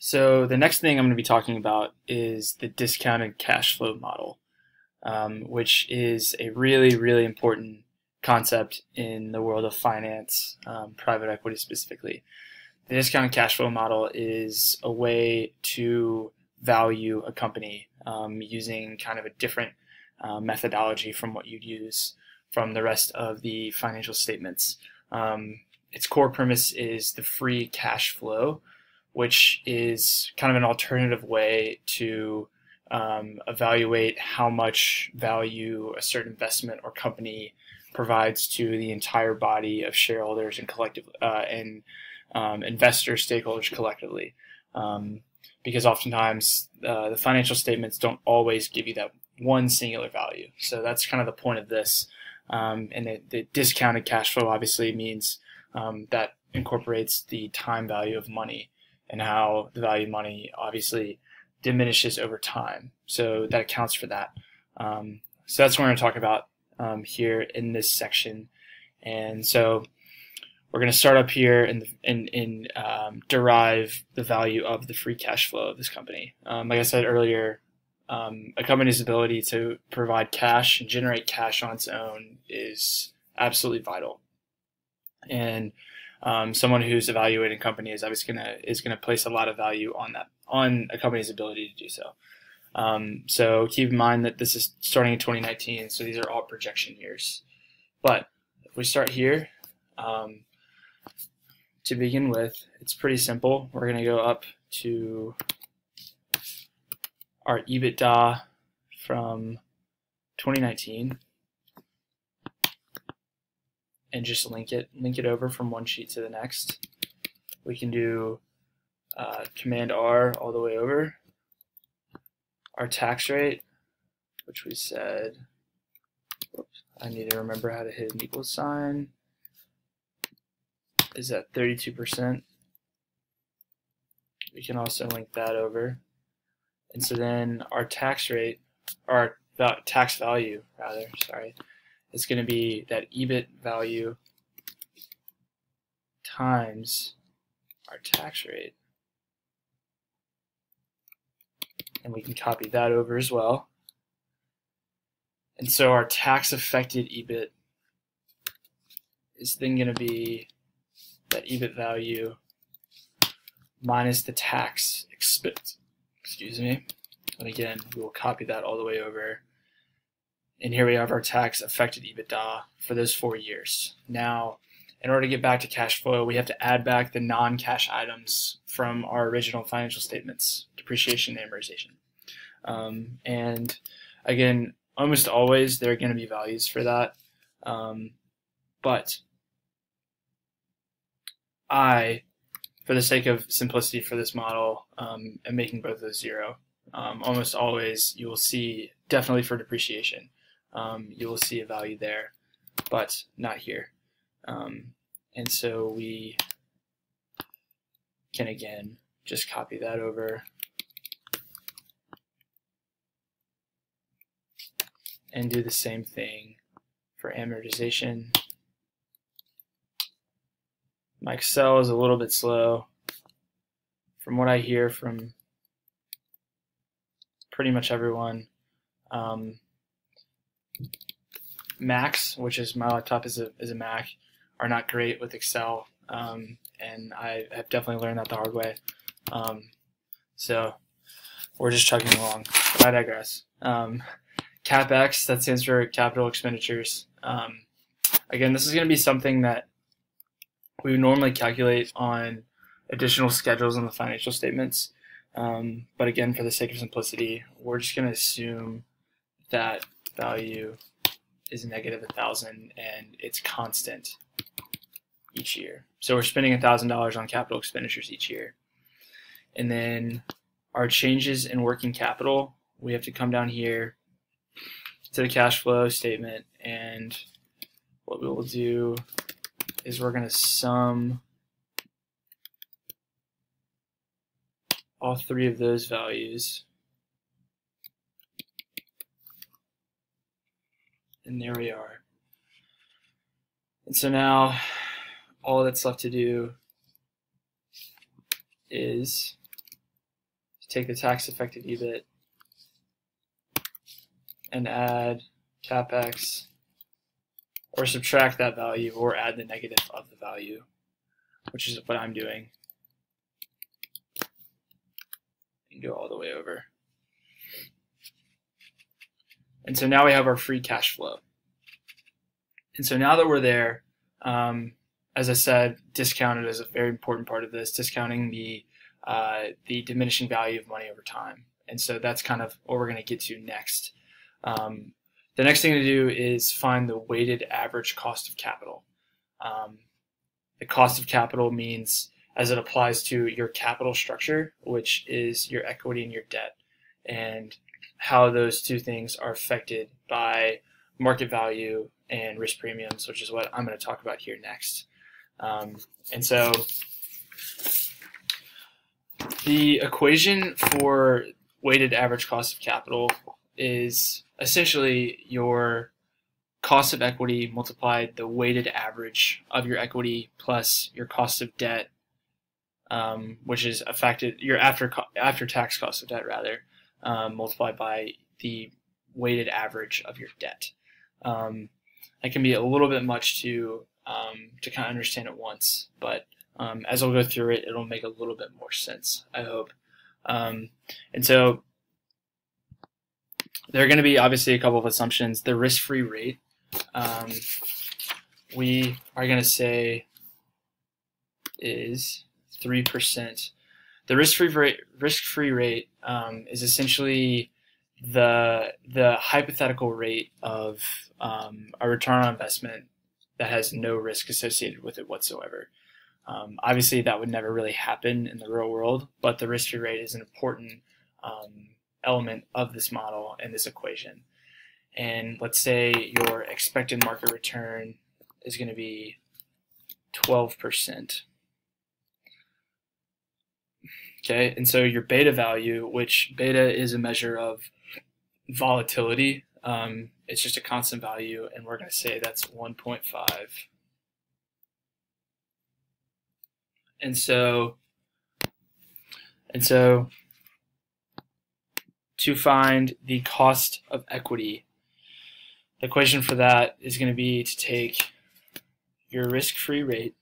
So the next thing I'm going to be talking about is the discounted cash flow model, which is a really, really important concept in the world of finance, private equity specifically. The discounted cash flow model is a way to value a company using kind of a different methodology from what you'd use from the rest of the financial statements. Its core premise is the free cash flow, which is kind of an alternative way to evaluate how much value a certain investment or company provides to the entire body of shareholders and collective investor stakeholders collectively. Because oftentimes the financial statements don't always give you that one singular value. So that's kind of the point of this. And the discounted cash flow obviously means that incorporates the time value of money and how the value of money obviously diminishes over time. So that accounts for that. So that's what we're going to talk about here in this section. And so we're going to start up here and derive the value of the free cash flow of this company. Like I said earlier, a company's ability to provide cash and generate cash on its own is absolutely vital. And someone who's evaluating a company is obviously gonna place a lot of value on a company's ability to do so. So keep in mind that this is starting in 2019, so these are all projection years. But if we start here, to begin with, it's pretty simple. We're gonna go up to our EBITDA from 2019. And just link it over from one sheet to the next. We can do Command R all the way over. Our tax rate, which we said, oops, I need to remember how to hit an equal sign, is at 32%. We can also link that over. And so then our tax rate, or our tax value rather, sorry, is going to be that EBIT value times our tax rate. And we can copy that over as well. And so our tax affected EBIT is then going to be that EBIT value minus the tax expense. Excuse me. And again, we will copy that all the way over. And here we have our tax affected EBITDA for those 4 years. Now, in order to get back to cash flow, we have to add back the non-cash items from our original financial statements, depreciation and amortization. And again, almost always there are going to be values for that. But for the sake of simplicity for this model, am making both of those 0. Almost always you will see, definitely for depreciation, you will see a value there, but not here. And so we can again just copy that over and do the same thing for amortization. My Excel is a little bit slow. From what I hear from pretty much everyone, Macs, which is my laptop is a Mac, are not great with Excel, and I have definitely learned that the hard way. So we're just chugging along. But I digress. CapEx, that stands for capital expenditures. Again, this is going to be something that we would normally calculate on additional schedules on the financial statements. But again, for the sake of simplicity, we're just going to assume that value is negative 1,000 and it's constant each year. So we're spending $1,000 on capital expenditures each year. And then our changes in working capital, we have to come down here to the cash flow statement, and what we will do is we're going to sum all 3 of those values. And there we are. And so now all that's left to do is take the tax affected EBIT and add CapEx, or subtract that value, or add the negative of the value, which is what I'm doing, and go all the way over. And so now we have our free cash flow. And so now that we're there, as I said, discounted is a very important part of this, discounting the diminishing value of money over time. And so that's kind of what we're going to get to next. The next thing to do is find the weighted average cost of capital. The cost of capital means as it applies to your capital structure, which is your equity and your debt, and how those two things are affected by market value and risk premiums, which is what I'm going to talk about here next. And so the equation for weighted average cost of capital is essentially your cost of equity multiplied the weighted average of your equity plus your cost of debt, which is affected your after-tax cost of debt rather, multiplied by the weighted average of your debt. That can be a little bit much to kind of understand at once, but as I'll go through it, it'll make a little bit more sense, I hope. And so there are going to be obviously a couple of assumptions. The risk-free rate, we are going to say is 3%. The risk-free rate is essentially the hypothetical rate of a return on investment that has no risk associated with it whatsoever. Obviously, that would never really happen in the real world, but the risk-free rate is an important element of this model and this equation. And let's say your expected market return is going to be 12%. Okay, and so your beta value, which beta is a measure of volatility, it's just a constant value, and we're going to say that's 1.5. And so to find the cost of equity, the equation for that is going to be to take your risk-free rate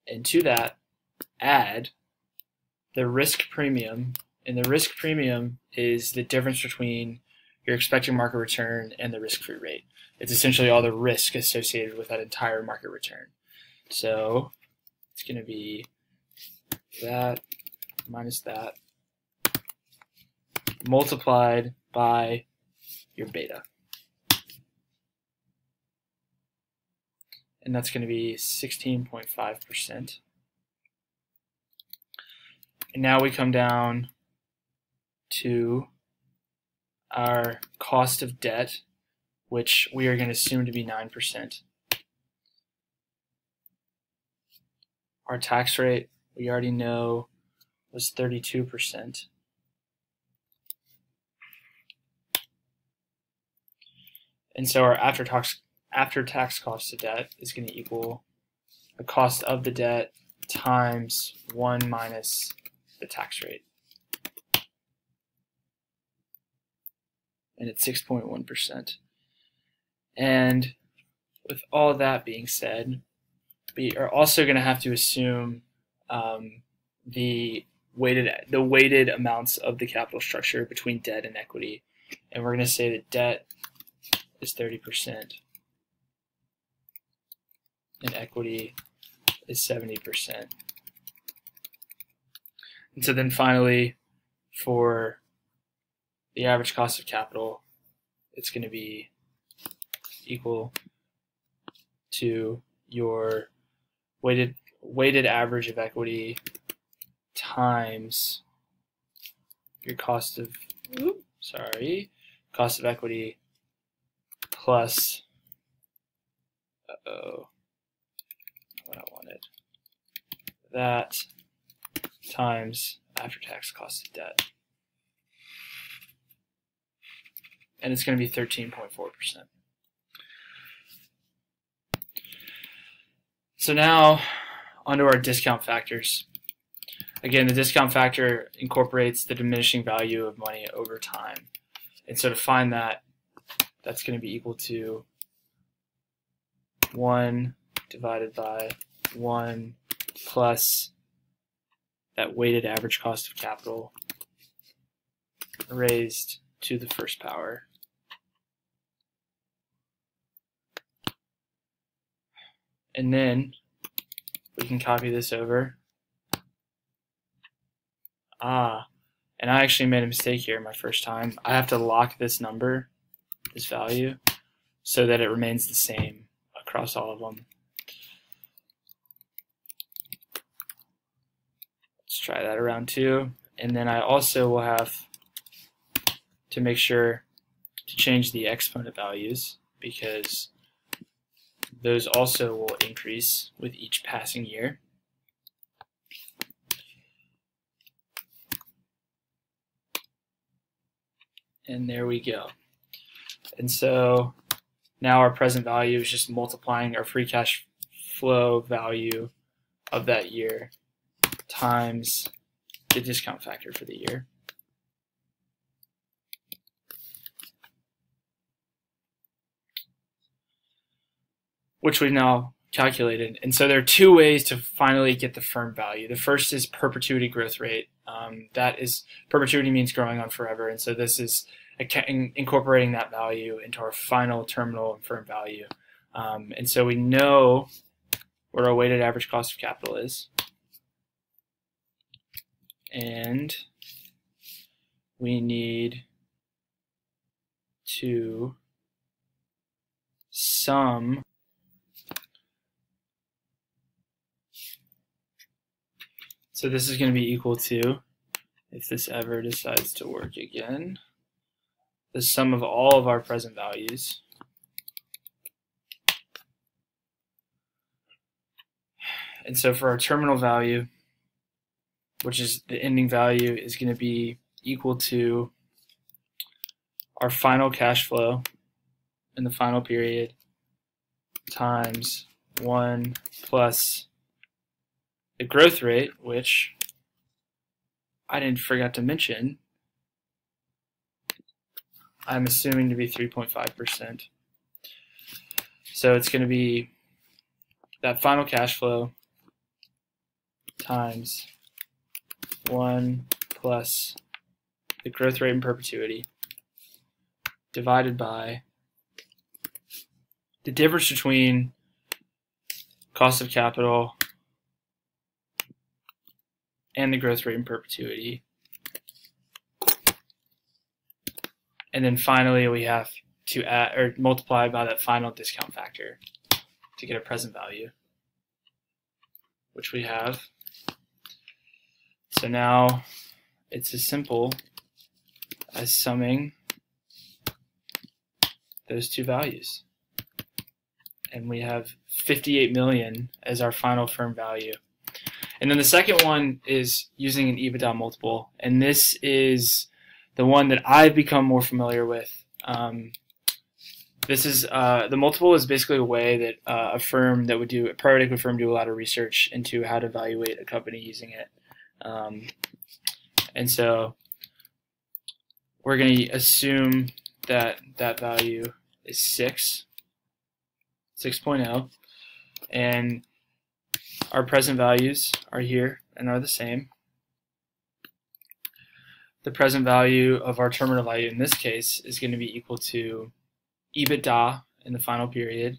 and to that add the risk premium, and the risk premium is the difference between your expected market return and the risk-free rate. It's essentially all the risk associated with that entire market return. So it's going to be that minus that multiplied by your beta. And that's going to be 16.5%. And now we come down to our cost of debt, which we are going to assume to be 9%. Our tax rate, we already know, was 32%. And so our after-tax cost of debt is going to equal the cost of the debt times 1 minus the tax rate. And it's 6.1%. And with all that being said, we are also going to have to assume the weighted amounts of the capital structure between debt and equity. And we're going to say that debt is 30% and equity is 70%. And so then finally, for the average cost of capital, it's going to be equal to your weighted average of equity times your cost of equity plus what I wanted, that times after-tax cost of debt. And it's going to be 13.4%. So now onto our discount factors. again, the discount factor incorporates the diminishing value of money over time. And so to find that, that's going to be equal to 1 divided by 1 plus that weighted average cost of capital raised to the first power. And then we can copy this over. And I actually made a mistake here my first time. I have to lock this number, this value, so that it remains the same across all of them. Let's try that around too. And then I also will have to make sure to change the exponent values, because those also will increase with each passing year. And there we go. And so now our present value is just multiplying our free cash flow value of that year times the discount factor for the year. Which we've now calculated. And so there are two ways to finally get the firm value. The first is perpetuity growth rate. That is, perpetuity means growing on forever, and so this is incorporating that value into our final terminal and firm value. And so we know what our weighted average cost of capital is, and we need to sum so this is going to be equal to, if this ever decides to work again, the sum of all of our present values and so for our terminal value, which is the ending value, is going to be equal to our final cash flow in the final period times 1 plus the growth rate, which I didn't forget to mention, I'm assuming to be 3.5%. So it's going to be that final cash flow times 1 plus the growth rate in perpetuity divided by the difference between cost of capital and the growth rate in perpetuity. And then finally we have to add or multiply by that final discount factor to get a present value, which we have. So now it's as simple as summing those two values. And we have 58 million as our final firm value. And then the second one is using an EBITDA multiple, and this is the one that I've become more familiar with. This is the multiple is basically a way that a firm that would do a private equity firm do a lot of research into how to evaluate a company using it. And so we're going to assume that that value is 6.0, and our present values are here and are the same. The present value of our terminal value in this case is going to be equal to EBITDA in the final period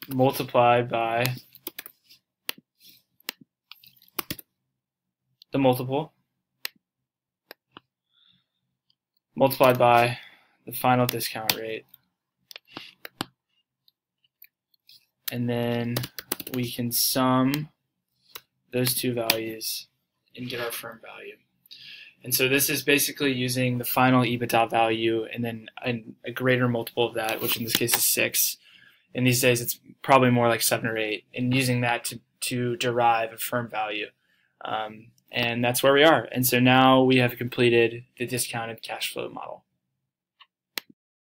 multiplied by the multiple multiplied by the final discount rate. And then we can sum those two values and get our firm value. And so this is basically using the final EBITDA value and then a greater multiple of that, which in this case is 6. In these days it's probably more like 7 or 8, and using that to derive a firm value. And that's where we are. And so now we have completed the discounted cash flow model.